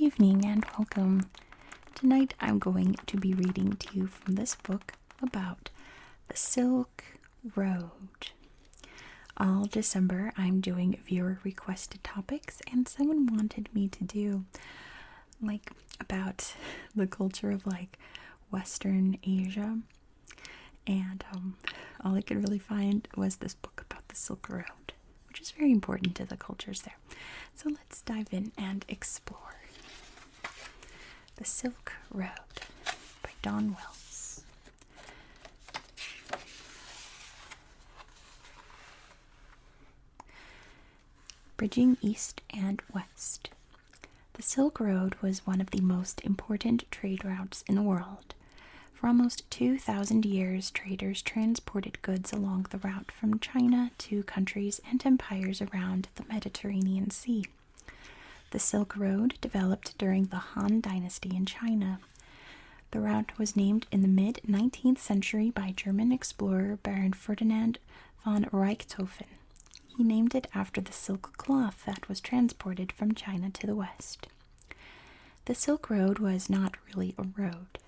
evening and welcome. Tonight I'm going to be reading to you from this book about the Silk Road. All December I'm doing viewer requested topics, and someone wanted me to do about the culture of Western Asia, and all I could really find was this book about the Silk Road, which is very important to the cultures there. So let's dive in and explore. The Silk Road by Dawn Wells. Bridging East and West. The Silk Road was one of the most important trade routes in the world. For almost 2,000 years, traders transported goods along the route from China to countries and empires around the Mediterranean Sea. The Silk Road developed during the Han Dynasty in China. The route was named in the mid-19th century by German explorer Baron Ferdinand von Richthofen. He named it after the silk cloth that was transported from China to the West. The Silk Road was not really a road.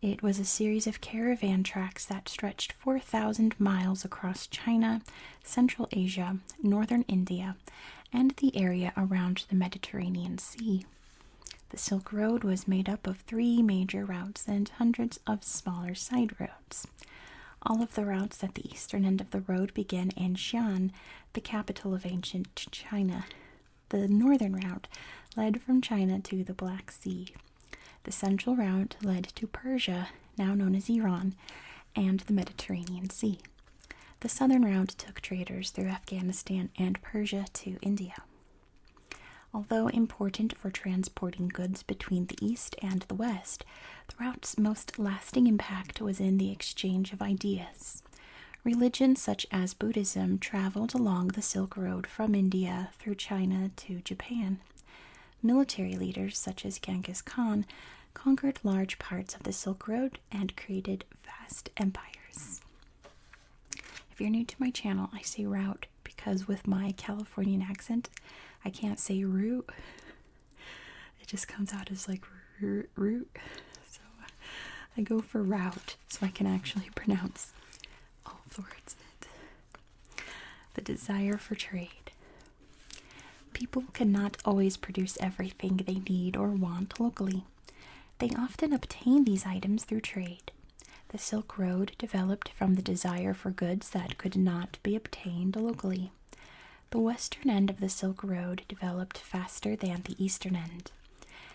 It was a series of caravan tracks that stretched 4,000 miles across China, Central Asia, northern India, and the area around the Mediterranean Sea. The Silk Road was made up of 3 major routes and hundreds of smaller side roads. All of the routes at the eastern end of the road began in Xi'an, the capital of ancient China. The northern route led from China to the Black Sea. The central route led to Persia, now known as Iran, and the Mediterranean Sea. The southern route took traders through Afghanistan and Persia to India. Although important for transporting goods between the East and the West, the route's most lasting impact was in the exchange of ideas. Religions such as Buddhism traveled along the Silk Road from India through China to Japan. Military leaders such as Genghis Khan conquered large parts of the Silk Road and created vast empires. If you're new to my channel, I say route because with my Californian accent, I can't say route. It just comes out as root. So I go for route so I can actually pronounce all of the words in it. The desire for trade. People cannot always produce everything they need or want locally. They often obtain these items through trade. The Silk Road developed from the desire for goods that could not be obtained locally. The western end of the Silk Road developed faster than the eastern end.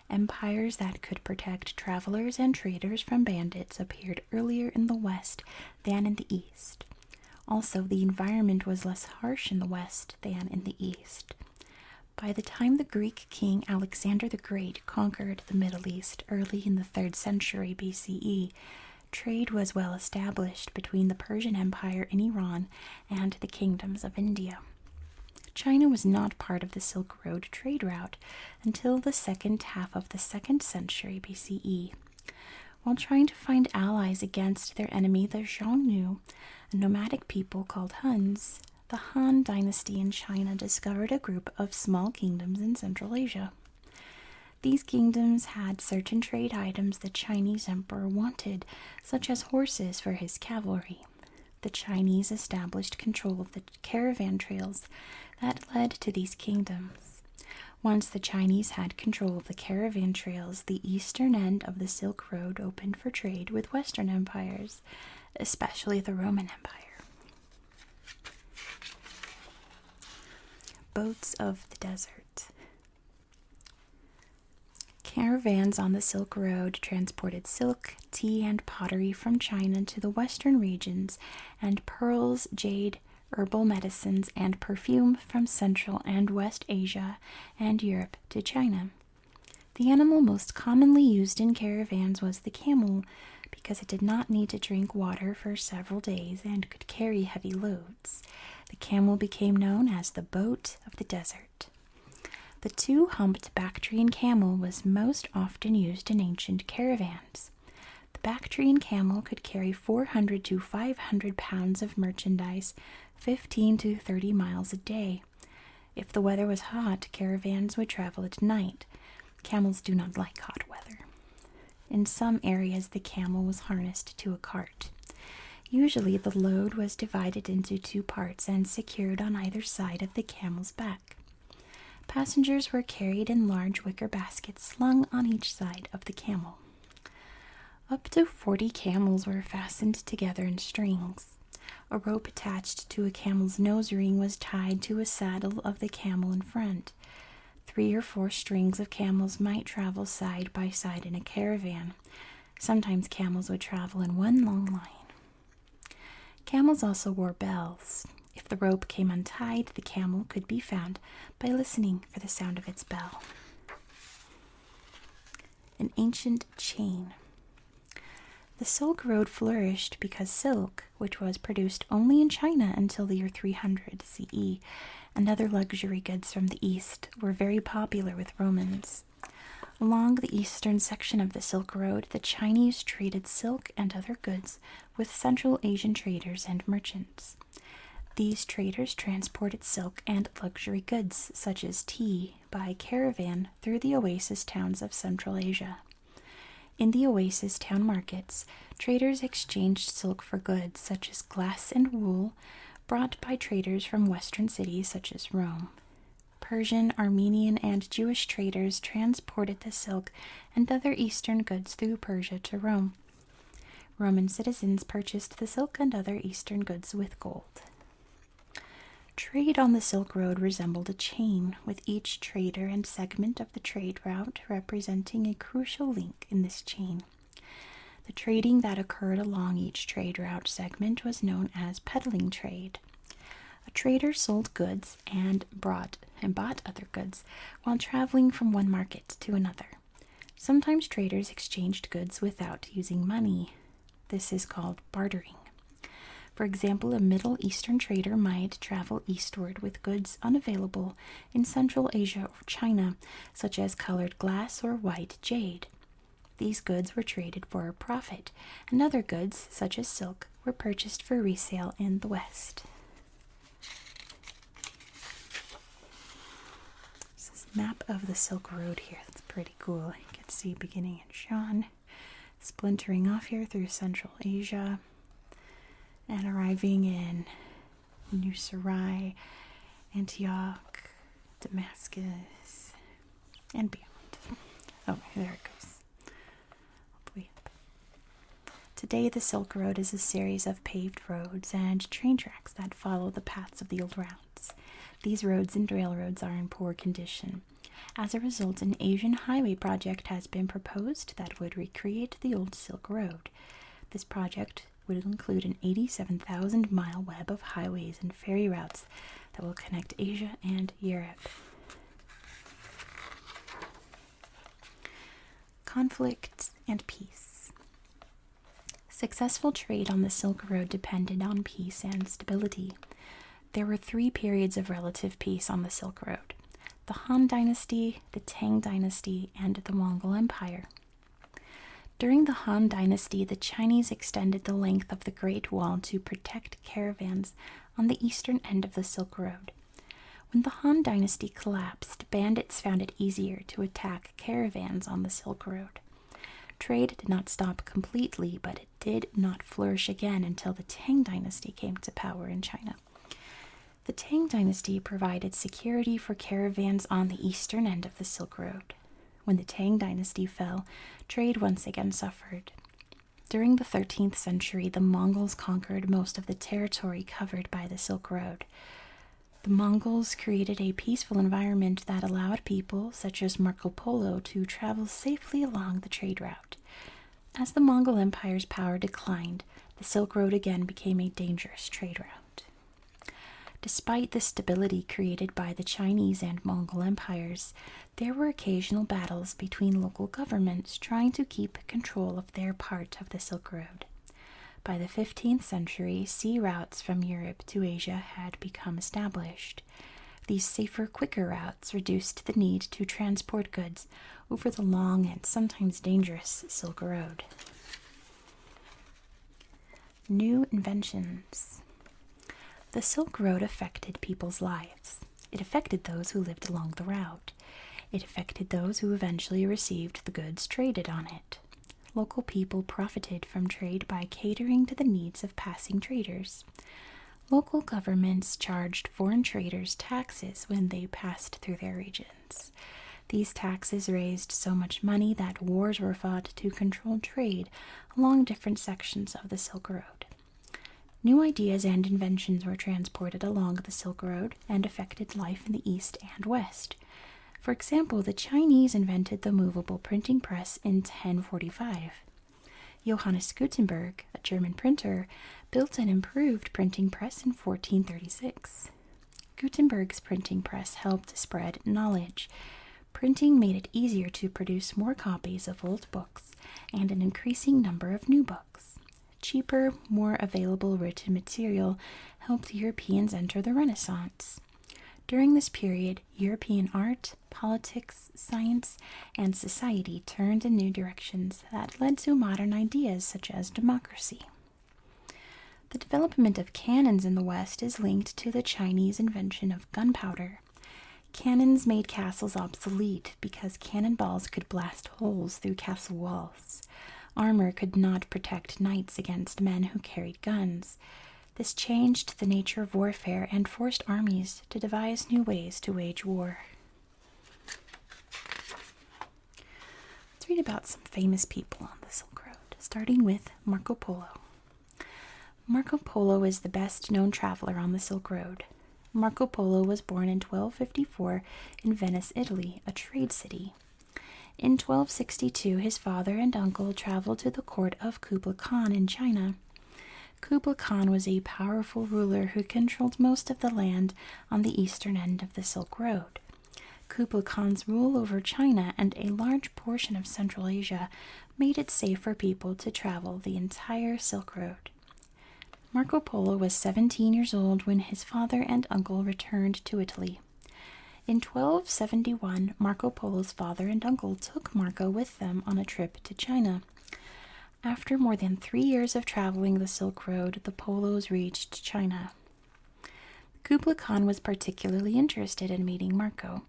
Empires that could protect travelers and traders from bandits appeared earlier in the west than in the east. Also, the environment was less harsh in the west than in the east. By the time the Greek king Alexander the Great conquered the Middle East early in the 3rd century BCE, trade was well established between the Persian Empire in Iran and the kingdoms of India. China was not part of the Silk Road trade route until the second half of the 2nd century BCE. While trying to find allies against their enemy, the Xiongnu, a nomadic people called Huns, the Han Dynasty in China discovered a group of small kingdoms in Central Asia. These kingdoms had certain trade items the Chinese emperor wanted, such as horses for his cavalry. The Chinese established control of the caravan trails that led to these kingdoms. Once the Chinese had control of the caravan trails, the eastern end of the Silk Road opened for trade with Western empires, especially the Roman Empire. Boats of the desert. Caravans on the Silk Road transported silk, tea, and pottery from China to the western regions, and pearls, jade, herbal medicines, and perfume from Central and West Asia and Europe to China. The animal most commonly used in caravans was the camel, because it did not need to drink water for several days and could carry heavy loads. The camel became known as the boat of the desert. The 2-humped Bactrian camel was most often used in ancient caravans. The Bactrian camel could carry 400 to 500 pounds of merchandise 15 to 30 miles a day. If the weather was hot, caravans would travel at night. Camels do not like hot weather. In some areas, the camel was harnessed to a cart. Usually, the load was divided into two parts and secured on either side of the camel's back. Passengers were carried in large wicker baskets slung on each side of the camel. Up to 40 camels were fastened together in strings. A rope attached to a camel's nose ring was tied to a saddle of the camel in front. 3 or 4 strings of camels might travel side by side in a caravan. Sometimes camels would travel in one long line. Camels also wore bells. If the rope came untied, the camel could be found by listening for the sound of its bell. An ancient chain. The Silk Road flourished because silk, which was produced only in China until the year 300 CE, and other luxury goods from the East were very popular with Romans. Along the eastern section of the Silk Road, the Chinese traded silk and other goods with Central Asian traders and merchants. These traders transported silk and luxury goods, such as tea, by caravan through the oasis towns of Central Asia. In the oasis town markets, traders exchanged silk for goods such as glass and wool brought by traders from western cities such as Rome. Persian, Armenian, and Jewish traders transported the silk and other eastern goods through Persia to Rome. Roman citizens purchased the silk and other eastern goods with gold. Trade on the Silk Road resembled a chain, with each trader and segment of the trade route representing a crucial link in this chain. The trading that occurred along each trade route segment was known as peddling trade. A trader sold goods and bought other goods while traveling from one market to another. Sometimes traders exchanged goods without using money. This is called bartering. For example, a Middle Eastern trader might travel eastward with goods unavailable in Central Asia or China, such as colored glass or white jade. These goods were traded for a profit, and other goods, such as silk, were purchased for resale in the West. This is a map of the Silk Road here. That's pretty cool. You can see beginning in Shan, splintering off here through Central Asia, and arriving in New Sarai, Antioch, Damascus, and beyond. Oh, there it goes. All the way up. Today, the Silk Road is a series of paved roads and train tracks that follow the paths of the old routes. These roads and railroads are in poor condition. As a result, an Asian highway project has been proposed that would recreate the old Silk Road. This project would include an 87,000-mile web of highways and ferry routes that will connect Asia and Europe. Conflict and peace. Successful trade on the Silk Road depended on peace and stability. There were 3 periods of relative peace on the Silk Road: the Han Dynasty, the Tang Dynasty, and the Mongol Empire. During the Han Dynasty, the Chinese extended the length of the Great Wall to protect caravans on the eastern end of the Silk Road. When the Han Dynasty collapsed, bandits found it easier to attack caravans on the Silk Road. Trade did not stop completely, but it did not flourish again until the Tang Dynasty came to power in China. The Tang Dynasty provided security for caravans on the eastern end of the Silk Road. When the Tang Dynasty fell, trade once again suffered. During the 13th century, the Mongols conquered most of the territory covered by the Silk Road. The Mongols created a peaceful environment that allowed people, such as Marco Polo, to travel safely along the trade route. As the Mongol Empire's power declined, the Silk Road again became a dangerous trade route. Despite the stability created by the Chinese and Mongol empires, there were occasional battles between local governments trying to keep control of their part of the Silk Road. By the 15th century, sea routes from Europe to Asia had become established. These safer, quicker routes reduced the need to transport goods over the long and sometimes dangerous Silk Road. New inventions. The Silk Road affected people's lives. It affected those who lived along the route. It affected those who eventually received the goods traded on it. Local people profited from trade by catering to the needs of passing traders. Local governments charged foreign traders taxes when they passed through their regions. These taxes raised so much money that wars were fought to control trade along different sections of the Silk Road. New ideas and inventions were transported along the Silk Road and affected life in the East and West. For example, the Chinese invented the movable printing press in 1045. Johannes Gutenberg, a German printer, built an improved printing press in 1436. Gutenberg's printing press helped spread knowledge. Printing made it easier to produce more copies of old books and an increasing number of new books. Cheaper, more available written material helped Europeans enter the Renaissance. During this period, European art, politics, science, and society turned in new directions that led to modern ideas such as democracy. The development of cannons in the West is linked to the Chinese invention of gunpowder. Cannons made castles obsolete because cannonballs could blast holes through castle walls. Armor could not protect knights against men who carried guns. This changed the nature of warfare and forced armies to devise new ways to wage war. Let's read about some famous people on the Silk Road, starting with Marco Polo. Marco Polo is the best-known traveler on the Silk Road. Marco Polo was born in 1254 in Venice, Italy, a trade city. In 1262, his father and uncle traveled to the court of Kublai Khan in China. Kublai Khan was a powerful ruler who controlled most of the land on the eastern end of the Silk Road. Kublai Khan's rule over China and a large portion of Central Asia made it safe for people to travel the entire Silk Road. Marco Polo was 17 years old when his father and uncle returned to Italy. In 1271, Marco Polo's father and uncle took Marco with them on a trip to China. After more than 3 years of traveling the Silk Road, the Polos reached China. Kublai Khan was particularly interested in meeting Marco.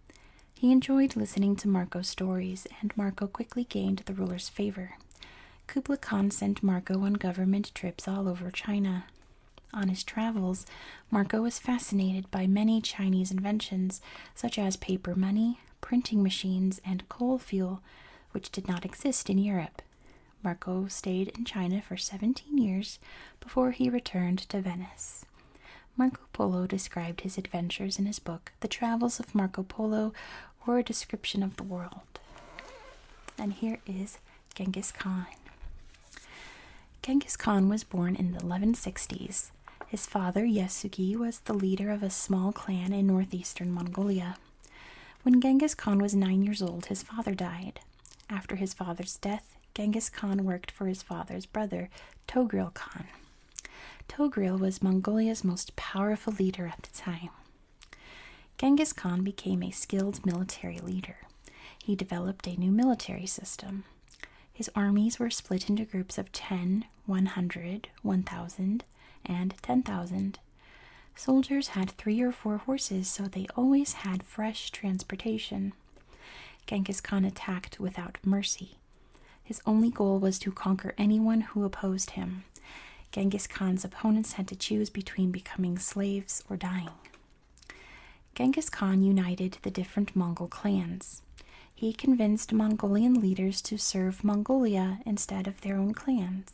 He enjoyed listening to Marco's stories, and Marco quickly gained the ruler's favor. Kublai Khan sent Marco on government trips all over China. On his travels, Marco was fascinated by many Chinese inventions, such as paper money, printing machines, and coal fuel, which did not exist in Europe. Marco stayed in China for 17 years before he returned to Venice. Marco Polo described his adventures in his book, The Travels of Marco Polo, or a Description of the World. And here is Genghis Khan. Genghis Khan was born in the 1160s. His father, Yasugi, was the leader of a small clan in northeastern Mongolia. When Genghis Khan was 9 years old, his father died. After his father's death, Genghis Khan worked for his father's brother, Togril Khan. Togril was Mongolia's most powerful leader at the time. Genghis Khan became a skilled military leader. He developed a new military system. His armies were split into groups of 10, 100, 1,000, and 10,000. Soldiers had 3 or 4 horses, so they always had fresh transportation. Genghis Khan attacked without mercy. His only goal was to conquer anyone who opposed him. Genghis Khan's opponents had to choose between becoming slaves or dying. Genghis Khan united the different Mongol clans. He convinced Mongolian leaders to serve Mongolia instead of their own clans.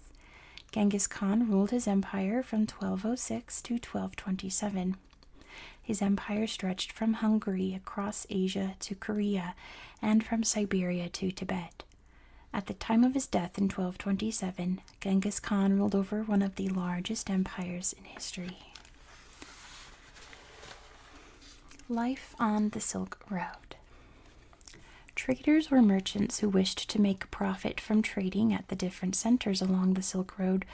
Genghis Khan ruled his empire from 1206 to 1227. His empire stretched from Hungary across Asia to Korea and from Siberia to Tibet. At the time of his death in 1227, Genghis Khan ruled over one of the largest empires in history. Life on the Silk Road. Traders or merchants who wished to make a profit from trading at the different centers along the Silk Road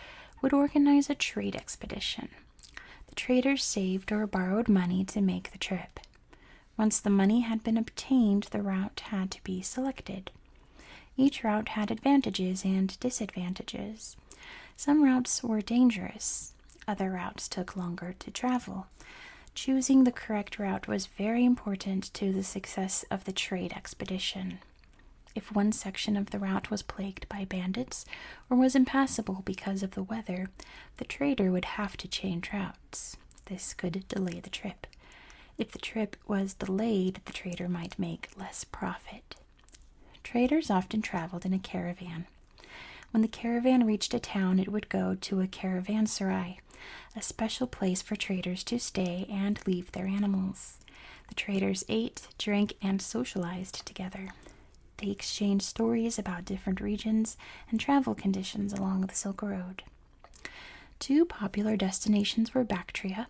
would organize a trade expedition. The traders saved or borrowed money to make the trip. Once the money had been obtained, the route had to be selected. Each route had advantages and disadvantages. Some routes were dangerous. Other routes took longer to travel. Choosing the correct route was very important to the success of the trade expedition. If one section of the route was plagued by bandits or was impassable because of the weather, the trader would have to change routes. This could delay the trip. If the trip was delayed, the trader might make less profit. Traders often traveled in a caravan. When the caravan reached a town, it would go to a caravanserai, a special place for traders to stay and leave their animals. The traders ate, drank, and socialized together. They exchanged stories about different regions and travel conditions along the Silk Road. Two popular destinations were Bactria,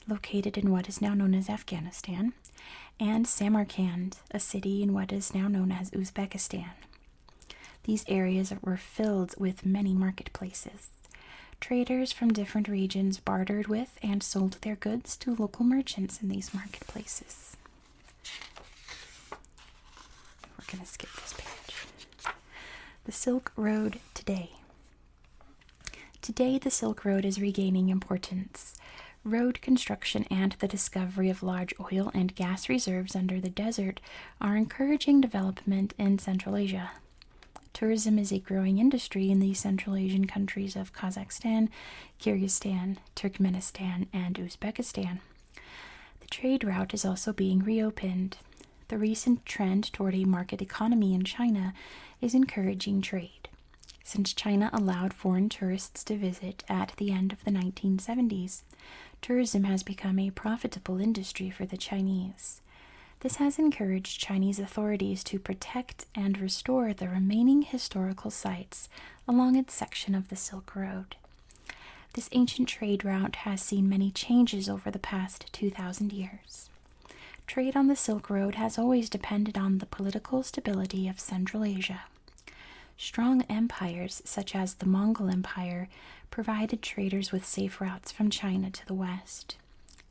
located in what is now known as Afghanistan, and Samarkand, a city in what is now known as Uzbekistan. These areas were filled with many marketplaces. Traders from different regions bartered with and sold their goods to local merchants in these marketplaces. We're going to skip this page. The Silk Road today. Today, the Silk Road is regaining importance. Road construction and the discovery of large oil and gas reserves under the desert are encouraging development in Central Asia. Tourism is a growing industry in the Central Asian countries of Kazakhstan, Kyrgyzstan, Turkmenistan, and Uzbekistan. The trade route is also being reopened. The recent trend toward a market economy in China is encouraging trade. Since China allowed foreign tourists to visit at the end of the 1970s, tourism has become a profitable industry for the Chinese. This has encouraged Chinese authorities to protect and restore the remaining historical sites along its section of the Silk Road. This ancient trade route has seen many changes over the past 2,000 years. Trade on the Silk Road has always depended on the political stability of Central Asia. Strong empires, such as the Mongol Empire, provided traders with safe routes from China to the west.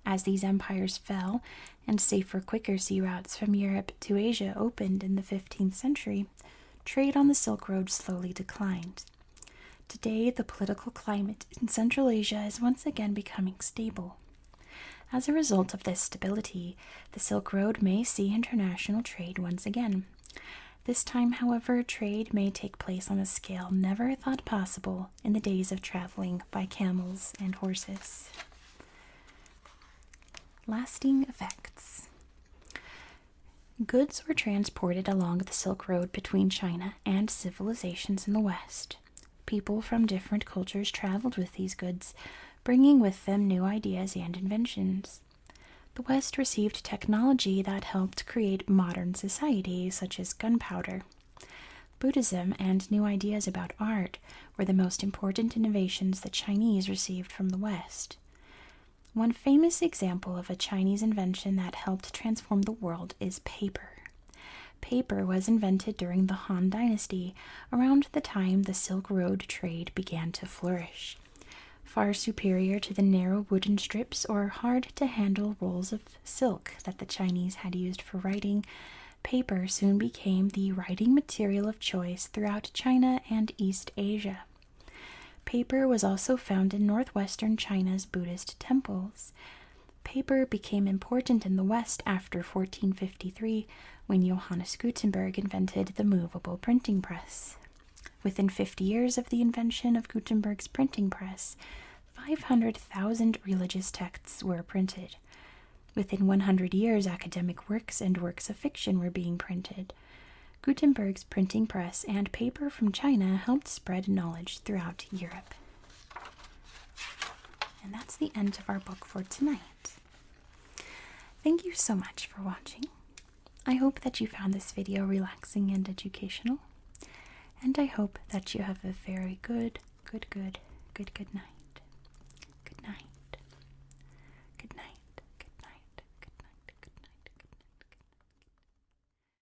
As these empires fell, and safer, quicker sea routes from Europe to Asia opened in the 15th century, trade on the Silk Road slowly declined. Today, the political climate in Central Asia is once again becoming stable. As a result of this stability, the Silk Road may see international trade once again. This time, however, trade may take place on a scale never thought possible in the days of traveling by camels and horses. Lasting effects. Goods were transported along the Silk Road between China and civilizations in the West. People from different cultures traveled with these goods, bringing with them new ideas and inventions. The West received technology that helped create modern society, such as gunpowder. Buddhism and new ideas about art were the most important innovations the Chinese received from the West. One famous example of a Chinese invention that helped transform the world is paper. Paper was invented during the Han Dynasty, around the time the Silk Road trade began to flourish. Far superior to the narrow wooden strips or hard-to-handle rolls of silk that the Chinese had used for writing, paper soon became the writing material of choice throughout China and East Asia. Paper was also found in northwestern China's Buddhist temples. Paper became important in the West after 1453, when Johannes Gutenberg invented the movable printing press. Within 50 years of the invention of Gutenberg's printing press, 500,000 religious texts were printed. Within 100 years, academic works and works of fiction were being printed. Gutenberg's printing press and paper from China helped spread knowledge throughout Europe. And that's the end of our book for tonight. Thank you so much for watching. I hope that you found this video relaxing and educational. And I hope that you have a very good night.